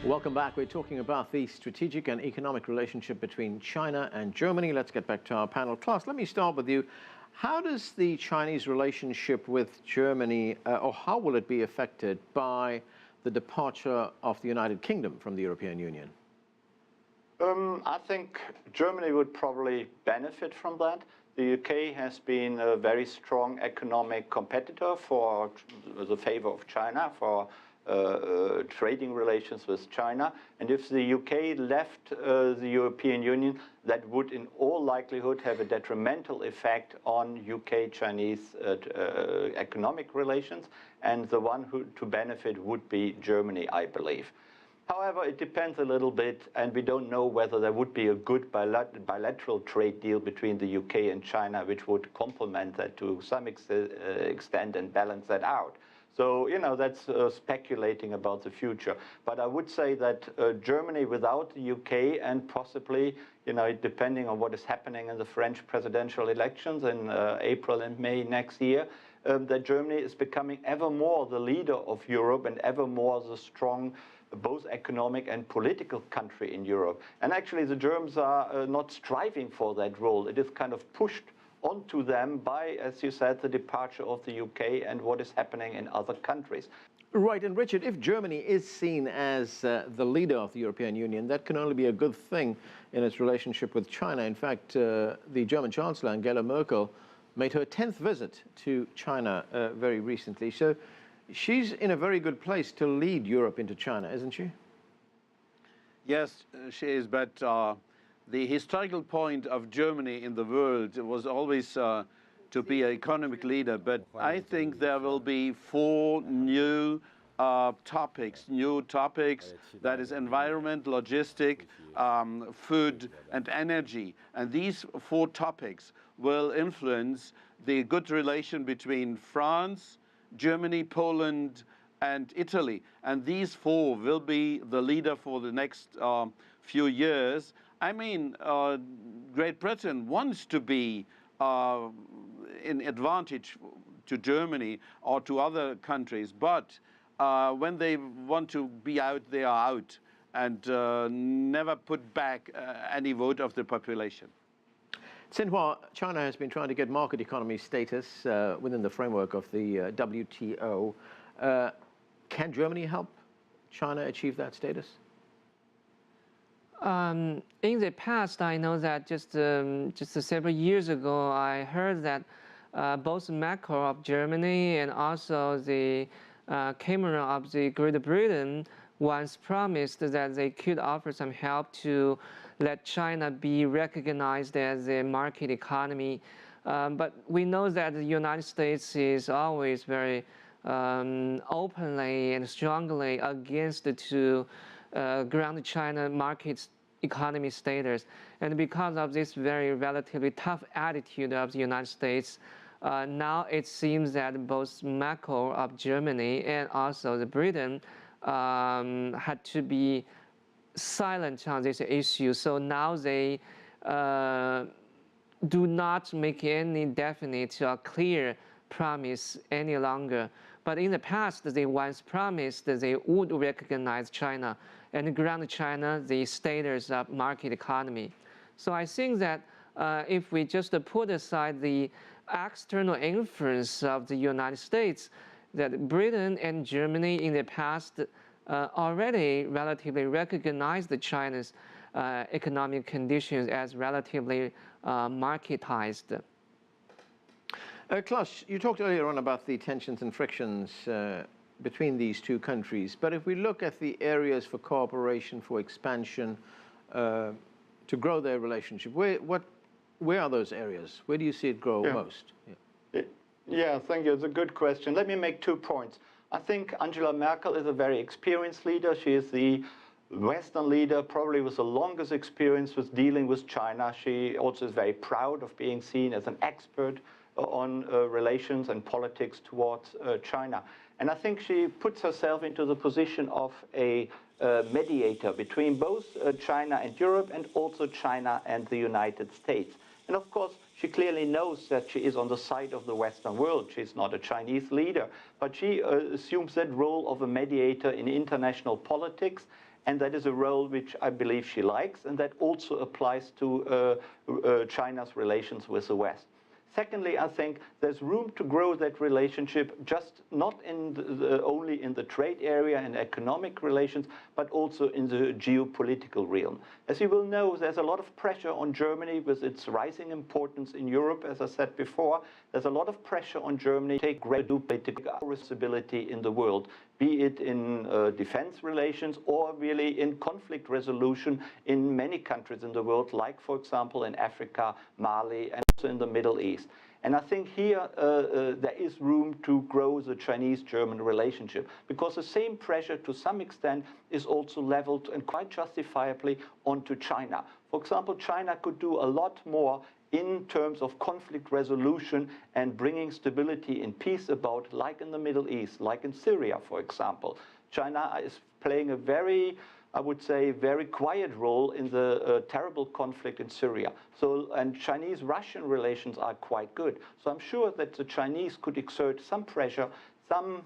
Welcome back. We're talking about the strategic and economic relationship between China and Germany. Let's get back to our panel. Klaus, let me start with you. How does the Chinese relationship with Germany, or how will it be affected by the departure of the United Kingdom from the European Union? I think Germany would probably benefit from that. The UK has been a very strong economic competitor for the favor of China, for trading relations with China. And if the UK left the European Union, that would in all likelihood have a detrimental effect on UK-Chinese economic relations. And the one to benefit would be Germany, I believe. However, it depends a little bit, and we don't know whether there would be a good bilateral trade deal between the UK and China, which would complement that to some extent and balance that out. So, you know, that's speculating about the future. But I would say that Germany without the UK and possibly, you know, depending on what is happening in the French presidential elections in April and May next year, that Germany is becoming ever more the leader of Europe and ever more the strong both economic and political country in Europe. And actually the Germans are not striving for that role. It is kind of pushed onto them by, as you said, the departure of the UK and what is happening in other countries. Right, and Richard, if Germany is seen as the leader of the European Union, that can only be a good thing in its relationship with China. In fact, the German Chancellor, Angela Merkel, made her 10th visit to China very recently. So she's in a very good place to lead Europe into China, isn't she? Yes, she is, but the historical point of Germany in the world was always to be an economic leader, but I think there will be four new topics, that is environment, logistic, food and energy. And these four topics will influence the good relation between France, Germany, Poland and Italy. And these four will be the leader for the next few years. I mean, Great Britain wants to be in advantage to Germany or to other countries, but when they want to be out, they are out and never put back any vote of the population. Xin Hua, China has been trying to get market economy status within the framework of the WTO. Can Germany help China achieve that status? In the past, I know that just several years ago, I heard that both Merkel of Germany and also the Cameron of the Great Britain once promised that they could offer some help to let China be recognized as a market economy. But we know that the United States is always very openly and strongly against to ground China market economy status. And because of this very relatively tough attitude of the United States, now it seems that both Merkel of Germany and also the Britain had to be silent on this issue. So now they do not make any definite or clear promise any longer. But in the past, they once promised that they would recognize China and grant China the status of market economy. So I think that if we just put aside the external influence of the United States, that Britain and Germany in the past already relatively recognized China's economic conditions as relatively marketized. Klaus, you talked earlier on about the tensions and frictions between these two countries, but if we look at the areas for cooperation, for expansion, to grow their relationship, where are those areas? Where do you see it grow most? Yeah, thank you. It's a good question. Let me make 2 points. I think Angela Merkel is a very experienced leader. She is the Western leader, probably with the longest experience with dealing with China. She also is very proud of being seen as an expert on relations and politics towards China. And I think she puts herself into the position of a mediator between both China and Europe and also China and the United States. And of course, She clearly knows that she is on the side of the Western world. She's not a Chinese leader, but she assumes that role of a mediator in international politics, and that is a role which I believe she likes, and that also applies to China's relations with the West. Secondly, I think there's room to grow that relationship, just not only in the trade area and economic relations, but also in the geopolitical realm. As you will know, there's a lot of pressure on Germany with its rising importance in Europe. As I said before, there's a lot of pressure on Germany to take great political responsibility in the world, be it in defense relations or really in conflict resolution in many countries in the world, like, for example, in Africa, Mali, and in the Middle East. And I think here there is room to grow the Chinese-German relationship, because the same pressure to some extent is also leveled, and quite justifiably, onto China. For example, China could do a lot more in terms of conflict resolution and bringing stability and peace about, like in the Middle East, like in Syria, for example. China is playing a very, I would say, very quiet role in the terrible conflict in Syria. And Chinese-Russian relations are quite good. So I'm sure that the Chinese could exert some pressure, some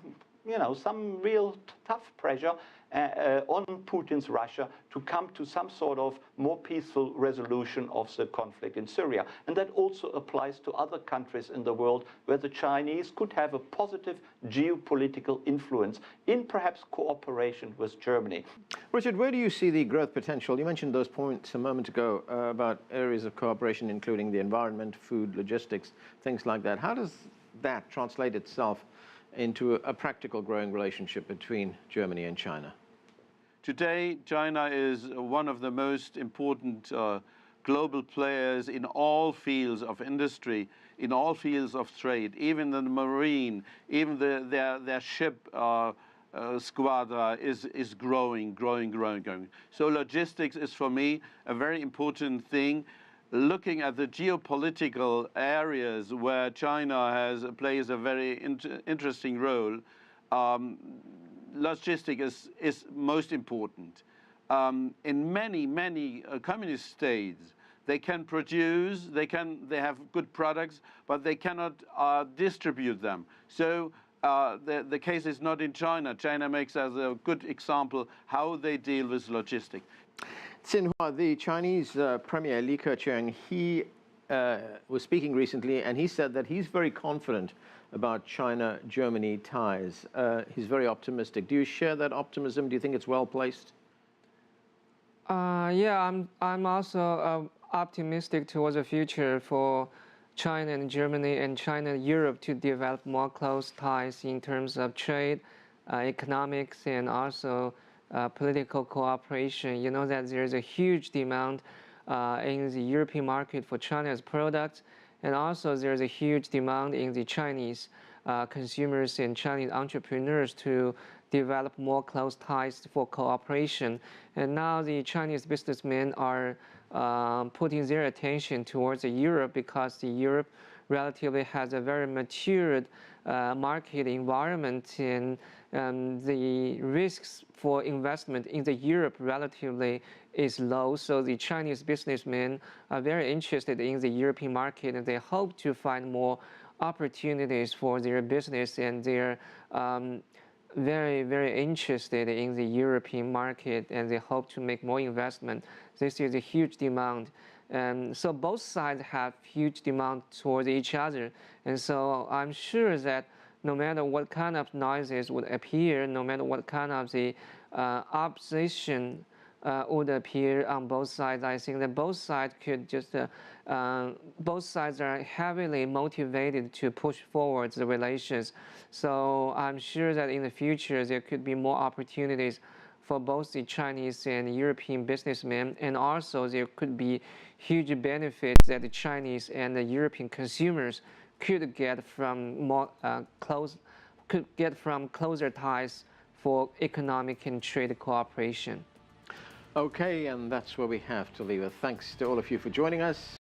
real tough pressure on Putin's Russia to come to some sort of more peaceful resolution of the conflict in Syria. And that also applies to other countries in the world where the Chinese could have a positive geopolitical influence in perhaps cooperation with Germany. Richard, where do you see the growth potential? You mentioned those points a moment ago about areas of cooperation, including the environment, food, logistics, things like that. How does that translate itself into a practical growing relationship between Germany and China? Today, China is one of the most important global players in all fields of industry, in all fields of trade, even the marine, even their ship squadron is growing. So logistics is, for me, a very important thing. Looking at the geopolitical areas where China plays a very interesting role, logistics is most important. In many communist states, they can produce, they have good products, but they cannot distribute them. So the case is not in China. China makes as a good example how they deal with logistics. Xin Hua, the Chinese Premier Li Keqiang, he was speaking recently, and he said that he's very confident about China-Germany ties. He's very optimistic. Do you share that optimism? Do you think it's well placed? Yeah, I'm also optimistic towards the future for China and Germany and China and Europe to develop more close ties in terms of trade, economics, and also political cooperation. You know that there's a huge demand in the European market for China's products, and also there's a huge demand in the Chinese consumers and Chinese entrepreneurs to develop more close ties for cooperation. And now the Chinese businessmen are putting their attention towards Europe, because Europe relatively has a very matured market environment, and the risks for investment in the Europe relatively is low. So the Chinese businessmen are very interested in the European market, and they hope to find more opportunities for their business, and they're very interested in the European market, and they hope to make more investment. This is a huge demand. And so both sides have huge demand towards each other. And so I'm sure that no matter what kind of noises would appear, no matter what kind of the opposition would appear on both sides, I think that both sides could just, both sides are heavily motivated to push forward the relations. So I'm sure that in the future there could be more opportunities for both the Chinese and European businessmen, and also there could be huge benefits that the Chinese and the European consumers could get from more closer ties for economic and trade cooperation. Okay, and that's where we have to leave it. Thanks to all of you for joining us.